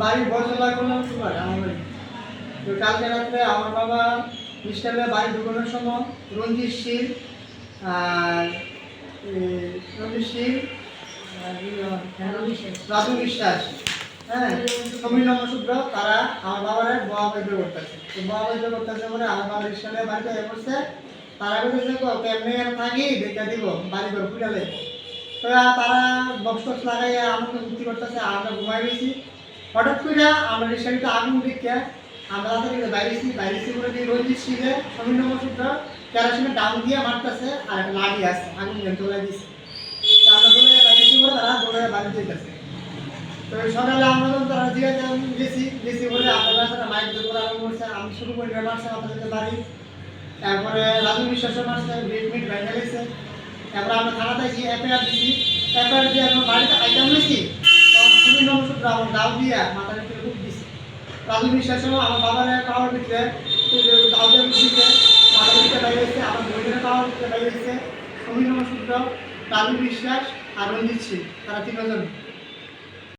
বাড়ি বরজলা করলাম তোমার আমার বাড়ি। তো কালকে রাত্রে আমার বাবা মিস্টারে বাড়ি ঢুকানোর সময় রঞ্জিত শীল আর রঞ্জিত শীল রাজু বিশ্বাস, হ্যাঁ, সমীর নমশূদ্র, তারা আমার বাবার বোয়া বৈদ্য করতেছে। তো বোয়া বৈদ্য করতেছে বলে আমার বাবার স্টাইলে বাড়িতে এ করছে। তারা বলতেছে কেমনি থাকি দেখা দিব বাড়ি ঘর ফুটালে। তো তারা বক্স টক্স লাগাইয়া আমাকে মুক্তি করতেছে, আমরা ঘুমাই গেছি। হঠাৎ করে আমরা রিক্সাটিতে আগুন দেখে আমরা তাদের বাইরেছি করে দিয়ে রঞ্জিত সিংহে সমীর নমশূদ্র কেরাসিনের ডাউন দিয়ে মারতেছে আর একটা লাঠি আছে আগুন চলে দিচ্ছে। তো আমরা বলে বাইরেছি করে তারা বলে বাড়ি যেতেছে। তো সকালে আমরা যখন তারা জিজ্ঞাসা গেছি বলে আপনারা মাইক ধরে আরম্ভ করছে, আমি শুরু করি মারছে মাথা যেতে পারি। তারপরে রাজু বিশ্বাসের মারছে, মিট ভেঙে গেছে। তারপরে আমরা থানাতে গিয়ে এফআইআর দিচ্ছি। এফআইআর দিয়ে এখন বাড়িতে আইটেম নিয়েছি, তখন সমীর নমশূদ্র আমার দাও দিয়ে মাথার ভিতরে বুক দিচ্ছে। রাজু বিশ্বাসও আমার বাবার পাওয়ার ভিতরে দাও দিয়ে বুক দিচ্ছে, মাথার ভিতরে বাইরে গেছে। আমার বইয়ের পাওয়ার ভিতরে বাইরে গেছে। সমীর নমশূদ্র, রাজু বিশ্বাস আর রঞ্জিত সিং, তারা তিনজন।